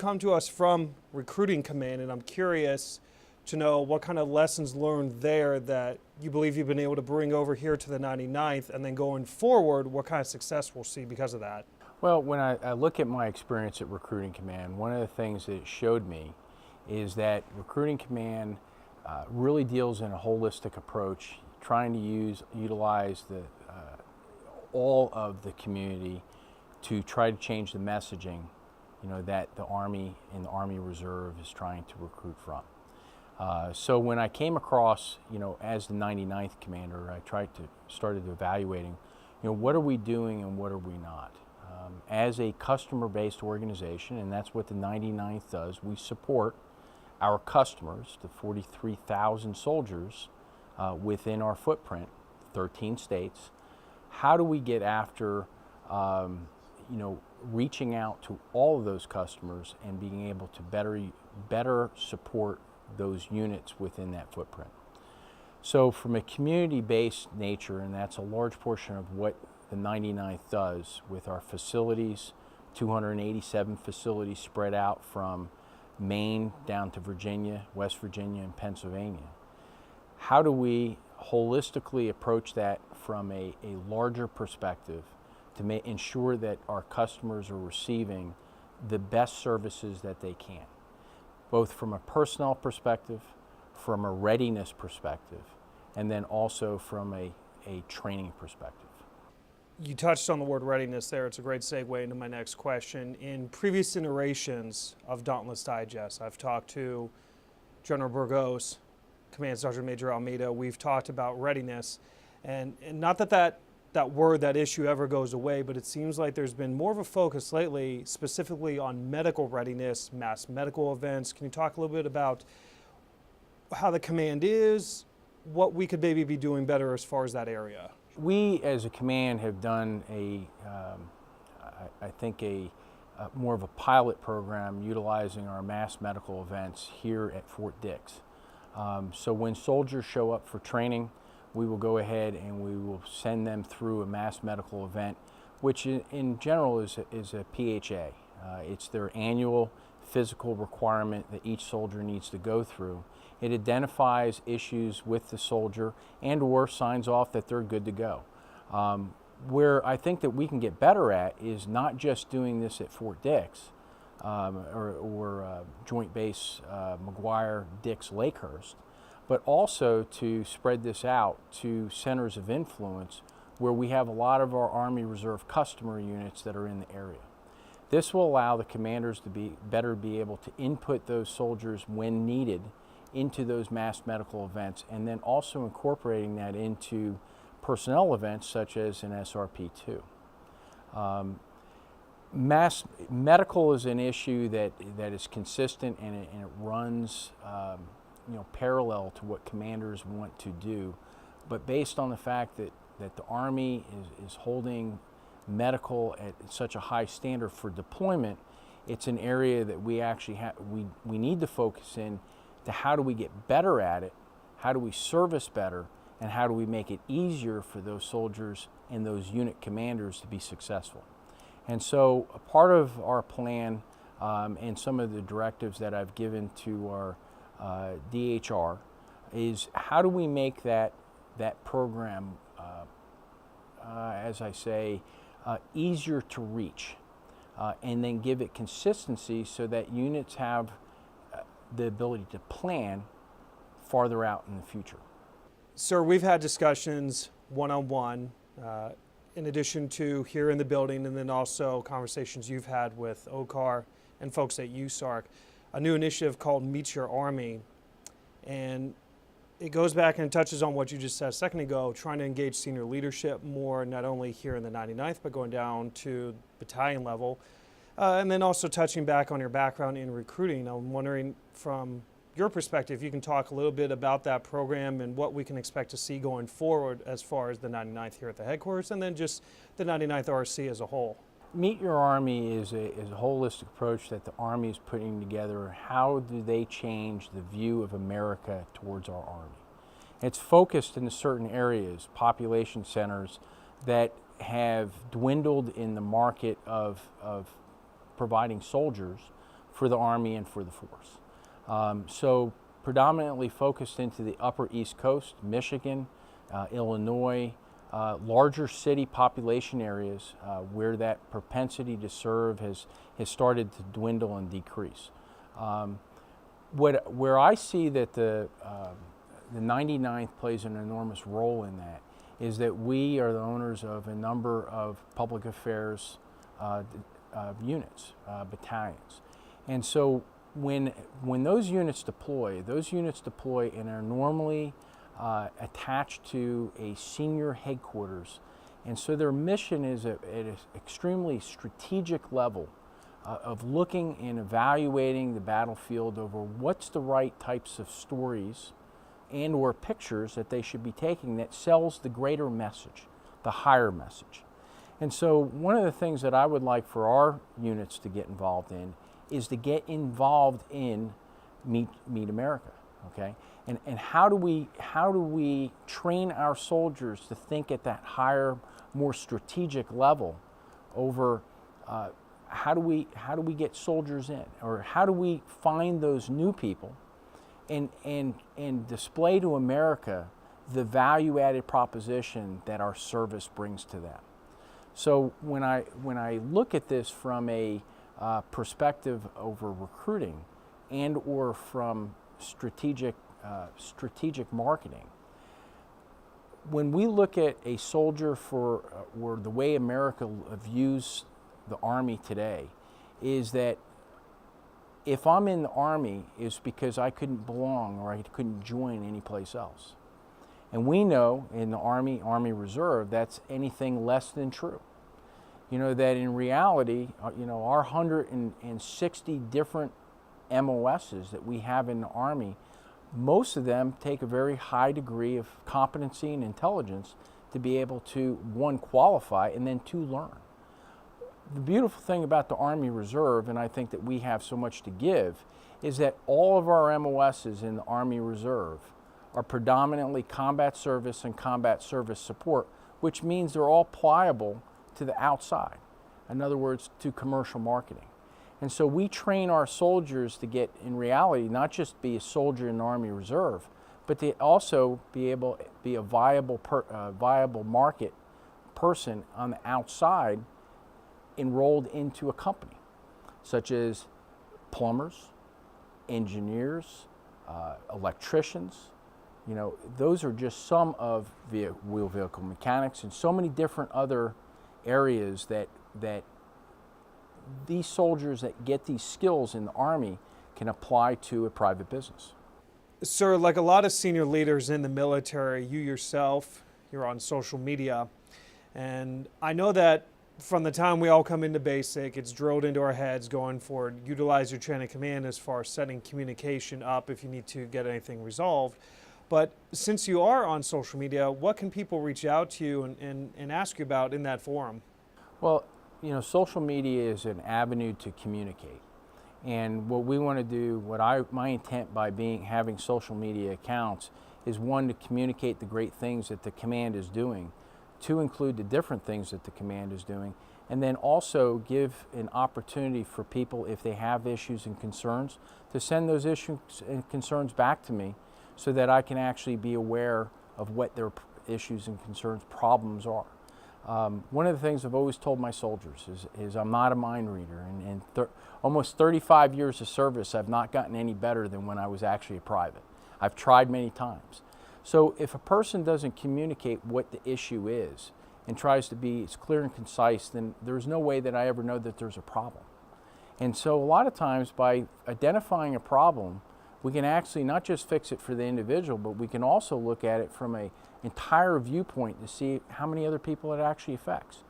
come to us from Recruiting Command, and I'm curious to know what kind of lessons learned there that you believe you've been able to bring over here to the 99th, and then going forward, what kind of success we'll see because of that. Well, when I look at my experience at Recruiting Command, one of the things that it showed me is that Recruiting Command really deals in a holistic approach, trying to utilize all of the community to try to change the messaging, that the Army and the Army Reserve is trying to recruit from. So when I came across, as the 99th commander, I started evaluating, what are we doing and what are we not? As a customer-based organization, and that's what the 99th does, we support our customers, the 43,000 soldiers within our footprint, 13 states. How do we get after, reaching out to all of those customers and being able to better support those units within that footprint? So from a community-based nature, and that's a large portion of what the 99th does with our facilities, 287 facilities spread out from Maine down to Virginia, West Virginia, and Pennsylvania. How do we holistically approach that from a larger perspective to ensure that our customers are receiving the best services that they can, both from a personnel perspective, from a readiness perspective, and then also from a training perspective? You touched on the word readiness there. It's a great segue into my next question. In previous iterations of Dauntless Digest, I've talked to General Burgos, Command Sergeant Major Almeida. We've talked about readiness, and not that word, that issue ever goes away, but it seems like there's been more of a focus lately specifically on medical readiness, mass medical events. Can you talk a little bit about how the command is, what we could maybe be doing better as far as that area? We as a command have done more of a pilot program utilizing our mass medical events here at Fort Dix. So when soldiers show up for training, we will go ahead and we will send them through a mass medical event, which in general is a PHA. It's their annual physical requirement that each soldier needs to go through. It identifies issues with the soldier and/or signs off that they're good to go. Where I think that we can get better at is not just doing this at Fort Dix or Joint Base McGuire-Dix-Lakehurst, but also to spread this out to centers of influence where we have a lot of our Army Reserve customer units that are in the area. This will allow the commanders to be able to input those soldiers when needed into those mass medical events, and then also incorporating that into personnel events such as an SRP-2. Mass medical is an issue that is consistent, and it runs parallel to what commanders want to do, but based on the fact that the Army is holding medical at such a high standard for deployment, it's an area that we actually we need to focus in to how do we get better at it, how do we service better, and how do we make it easier for those soldiers and those unit commanders to be successful. And so a part of our plan and some of the directives that I've given to our DHR is how do we make that program, as I say, easier to reach, and then give it consistency so that units have the ability to plan farther out in the future. Sir, we've had discussions one-on-one, in addition to here in the building, and then also conversations you've had with OCAR and folks at USARC, a new initiative called Meet Your Army. And it goes back and touches on what you just said a second ago, trying to engage senior leadership more, not only here in the 99th, but going down to battalion level. And then also touching back on your background in recruiting. I'm wondering from your perspective, you can talk a little bit about that program and what we can expect to see going forward as far as the 99th here at the headquarters, and then just the 99th RSC as a whole. Meet Your Army is a holistic approach that the Army is putting together. How do they change the view of America towards our Army? It's focused in certain areas, population centers that have dwindled in the market of providing soldiers for the Army and for the force. So predominantly focused into the upper East Coast, Michigan, Illinois, larger city population areas where that propensity to serve has started to dwindle and decrease. Where I see that the 99th plays an enormous role in that is that we are the owners of a number of public affairs units, battalions. And so when those units deploy and are normally attached to a senior headquarters. And so their mission is at an extremely strategic level of looking and evaluating the battlefield over what's the right types of stories and or pictures that they should be taking that sells the greater message, the higher message. And so one of the things that I would like for our units to get involved in is to get involved in Meet America, okay? And how do we train our soldiers to think at that higher, more strategic level over how do we get soldiers in, or how do we find those new people and display to America the value-added proposition that our service brings to them. So when I look at this from a perspective over recruiting and or from strategic marketing, when we look at a soldier or the way America views the Army today, is that if I'm in the Army, it's because I couldn't belong or I couldn't join anyplace else. And we know in the Army Reserve, that's anything less than true. You know, that in reality, you know, our 160 different MOSs that we have in the Army, most of them take a very high degree of competency and intelligence to be able to, one, qualify, and then two, learn. The beautiful thing about the Army Reserve, and I think that we have so much to give, is that all of our MOSs in the Army Reserve are predominantly combat service and combat service support, which means they're all pliable to the outside. In other words, to commercial marketing. And so we train our soldiers to get, in reality, not just be a soldier in the Army Reserve, but to also be able to be a viable market person on the outside enrolled into a company, such as plumbers, engineers, electricians. You know, those are just some of wheel vehicle mechanics and so many different other areas that these soldiers that get these skills in the Army can apply to a private business. Sir, like a lot of senior leaders in the military, you yourself, you're on social media, and I know that from the time we all come into basic, it's drilled into our heads going forward, utilize your chain of command as far as setting communication up if you need to get anything resolved. But since you are on social media, what can people reach out to you and ask you about in that forum? Well, you know, social media is an avenue to communicate. And what we want to do, my intent by having social media accounts is, one, to communicate the great things that the command is doing, to include the different things that the command is doing, and then also give an opportunity for people, if they have issues and concerns, to send those issues and concerns back to me so that I can actually be aware of what their issues and concerns, problems are. One of the things I've always told my soldiers is I'm not a mind reader, and almost 35 years of service, I've not gotten any better than when I was actually a private. I've tried many times. So if a person doesn't communicate what the issue is and tries to be as clear and concise, then there's no way that I ever know that there's a problem. And so a lot of times, by identifying a problem, we can actually not just fix it for the individual, but we can also look at it from an entire viewpoint to see how many other people it actually affects.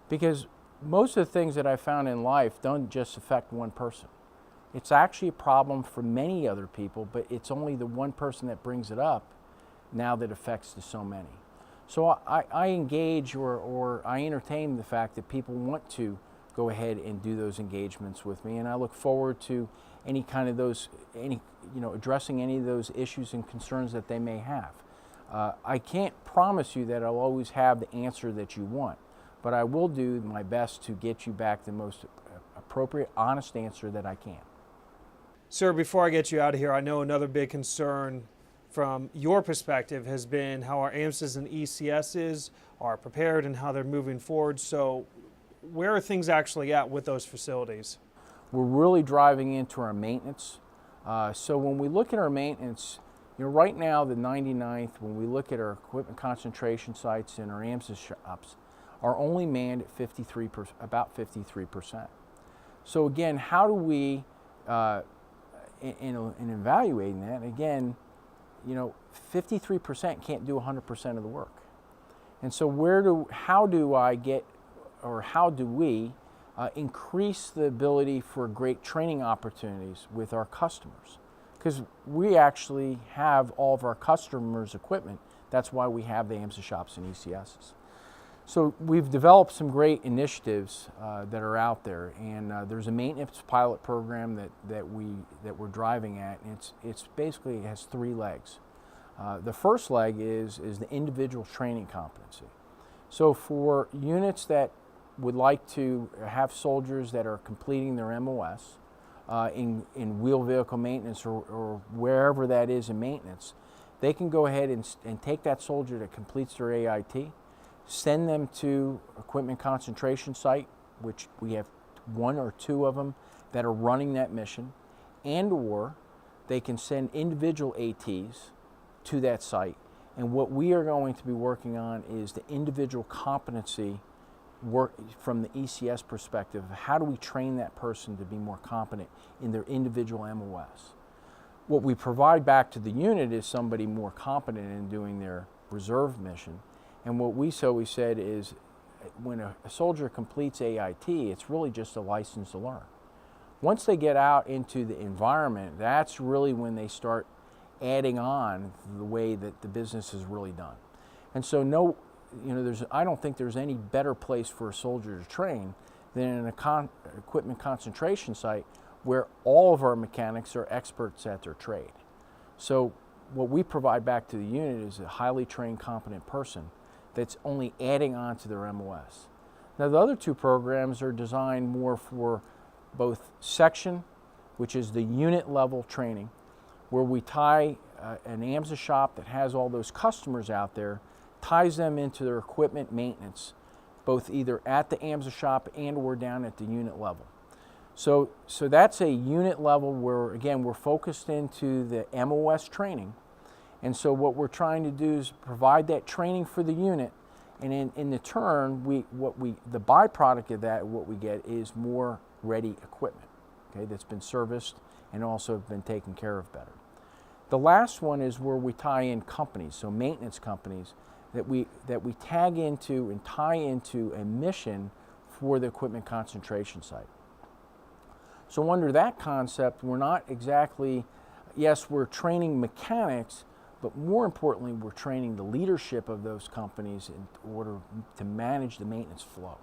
Because most of the things that I found in life don't just affect one person. It's actually a problem for many other people, but it's only the one person that brings it up now that affects to so many. So I engage or I entertain the fact that people want to go ahead and do those engagements with me, and I look forward to any kind of those, addressing any of those issues and concerns that they may have. I can't promise you that I'll always have the answer that you want, but I will do my best to get you back the most appropriate, honest answer that I can. Sir, before I get you out of here, I know another big concern from your perspective has been how our AMSs and ECSs are prepared and how they're moving forward. So where are things actually at with those facilities? We're really driving into our maintenance. So when we look at our maintenance, right now the 99th, when we look at our equipment concentration sites and our AMSs shops, are only manned at about 53%. So again, how do we, in evaluating that, again, 53% can't do 100% of the work. And so how do we increase the ability for great training opportunities with our customers? Because we actually have all of our customers' equipment. That's why we have the AMSA shops and ECSs. So we've developed some great initiatives that are out there, and there's a maintenance pilot program that we're driving at, and it's basically it has 3 legs. The first leg is the individual training competency. So for units that would like to have soldiers that are completing their MOS in wheel vehicle maintenance or wherever that is in maintenance, they can go ahead and take that soldier that completes their AIT, send them to equipment concentration site, which we have 1 or 2 of them that are running that mission, and or they can send individual ATs to that site. And what we are going to be working on is the individual competency work from the ECS perspective. How do we train that person to be more competent in their individual MOS? What we provide back to the unit is somebody more competent in doing their reserve mission. And what we said is when a soldier completes AIT, it's really just a license to learn. Once they get out into the environment, that's really when they start adding on the way that the business is really done. And so I don't think there's any better place for a soldier to train than in an equipment concentration site where all of our mechanics are experts at their trade. So what we provide back to the unit is a highly trained, competent person that's only adding on to their MOS. Now the other 2 programs are designed more for both section, which is the unit level training, where we tie an AMSA shop that has all those customers out there, ties them into their equipment maintenance, both either at the AMSA shop and or down at the unit level. So that's a unit level where, again, we're focused into the MOS training. And so what we're trying to do is provide that training for the unit, and in the turn, the byproduct of that, what we get is more ready equipment, okay, that's been serviced and also been taken care of better. The last one is where we tie in companies, so maintenance companies, that we tag into and tie into a mission for the equipment concentration site. So under that concept, we're not exactly, yes, we're training mechanics, but more importantly, we're training the leadership of those companies in order to manage the maintenance flow.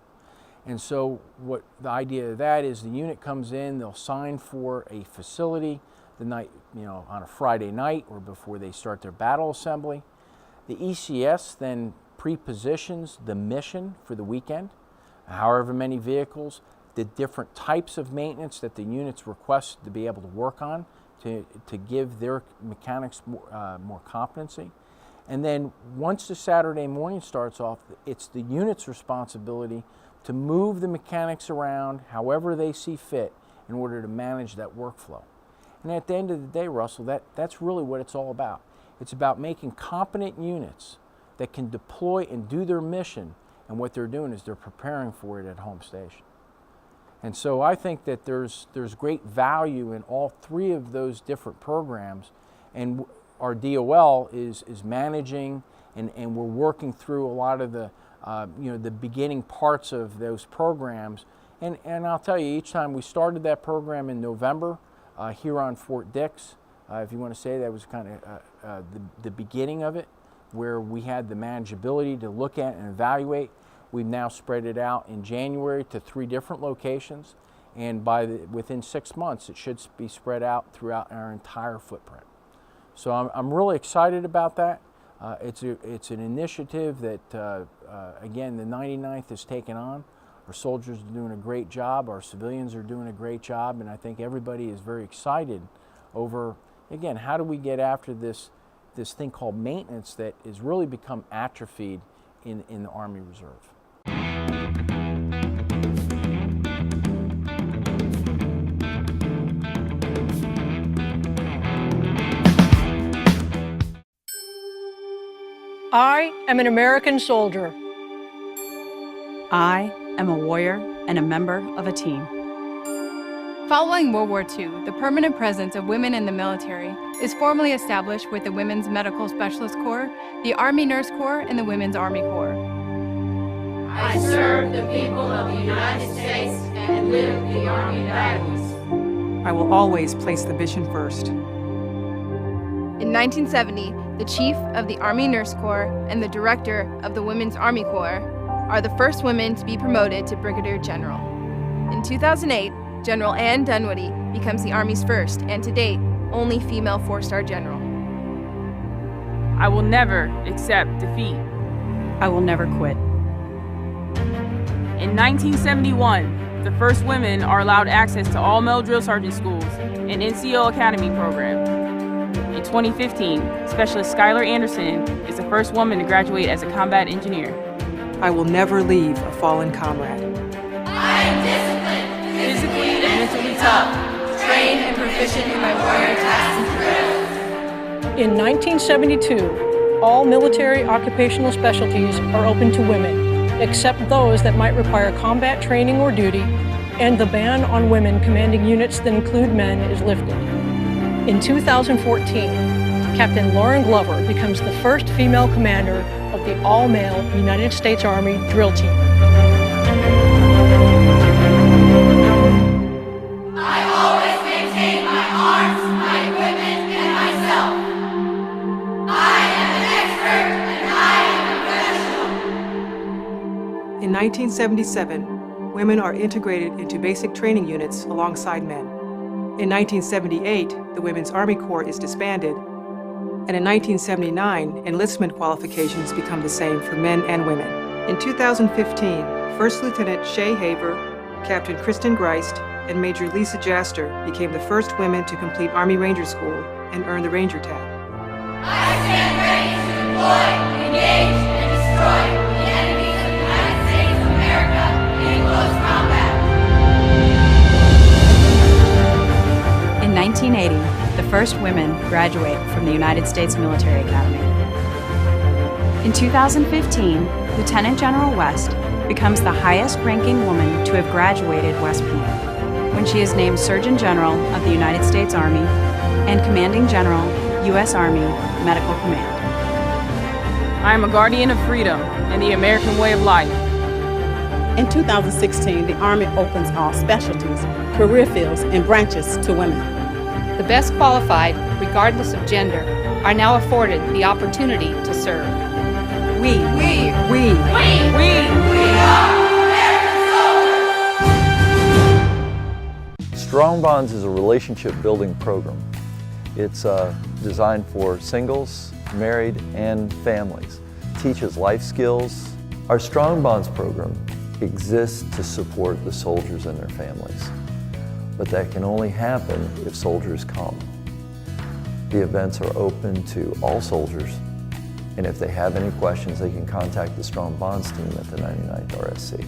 And so what the idea of that is the unit comes in, they'll sign for a facility the night, on a Friday night or before they start their battle assembly. The ECS then pre-positions the mission for the weekend, however many vehicles, the different types of maintenance that the units request to be able to work on to give their mechanics more competency. And then once the Saturday morning starts off, it's the unit's responsibility to move the mechanics around however they see fit in order to manage that workflow. And at the end of the day, Russell, that's really what it's all about. It's about making competent units that can deploy and do their mission, and what they're doing is they're preparing for it at home station. And so I think that there's great value in all 3 of those different programs, and our DOL is managing and we're working through a lot of the the beginning parts of those programs. And I'll tell you, each time we started that program in November here on Fort Dix, if you want to say that was kind of the beginning of it, where we had the manageability to look at and evaluate. We've now spread it out in January to 3 different locations, and within 6 months it should be spread out throughout our entire footprint. So I'm really excited about that. It's an initiative that, again, the 99th has taken on. Our soldiers are doing a great job, our civilians are doing a great job, and I think everybody is very excited over, again, how do we get after this thing called maintenance that has really become atrophied in the Army Reserve. I am an American soldier. I am a warrior and a member of a team. Following World War II, the permanent presence of women in the military is formally established with the Women's Medical Specialist Corps, the Army Nurse Corps, and the Women's Army Corps. I serve the people of the United States and live the Army values. I will always place the mission first. In 1970, the Chief of the Army Nurse Corps and the Director of the Women's Army Corps are the first women to be promoted to Brigadier General. In 2008, General Ann Dunwoody becomes the Army's first, and to date, only female 4-star general. I will never accept defeat. I will never quit. In 1971, the first women are allowed access to all male drill sergeant schools and NCO Academy program. In 2015, Specialist Skylar Anderson is the first woman to graduate as a combat engineer. I will never leave a fallen comrade. I am disciplined, Physically and mentally tough, trained and proficient in my warrior tasks and drills. In 1972, all military occupational specialties are open to women, except those that might require combat training or duty, and the ban on women commanding units that include men is lifted. In 2014, Captain Lauren Glover becomes the first female commander of the all-male United States Army drill team. I always maintain my arms, my equipment, and myself. I am an expert and I am a professional. In 1977, women are integrated into basic training units alongside men. In 1978, the Women's Army Corps is disbanded, and in 1979, enlistment qualifications become the same for men and women. In 2015, First Lieutenant Shay Haver, Captain Kristen Greist, and Major Lisa Jaster became the first women to complete Army Ranger School and earn the Ranger tab. I stand ready to deploy, engage, and destroy the enemies of the United States of America in close combat. In 1980, the first women graduate from the United States Military Academy. In 2015, Lieutenant General West becomes the highest-ranking woman to have graduated West Point when she is named Surgeon General of the United States Army and Commanding General, U.S. Army Medical Command. I am a guardian of freedom and the American way of life. In 2016, the Army opens all specialties, career fields, and branches to women. The best qualified, regardless of gender, are now afforded the opportunity to serve. We are American soldiers! Strong Bonds is a relationship-building program. It's designed for singles, married, and families. It teaches life skills. Our Strong Bonds program exists to support the soldiers and their families. But that can only happen if soldiers come. The events are open to all soldiers, and if they have any questions, they can contact the Strong Bonds team at the 99th RSC.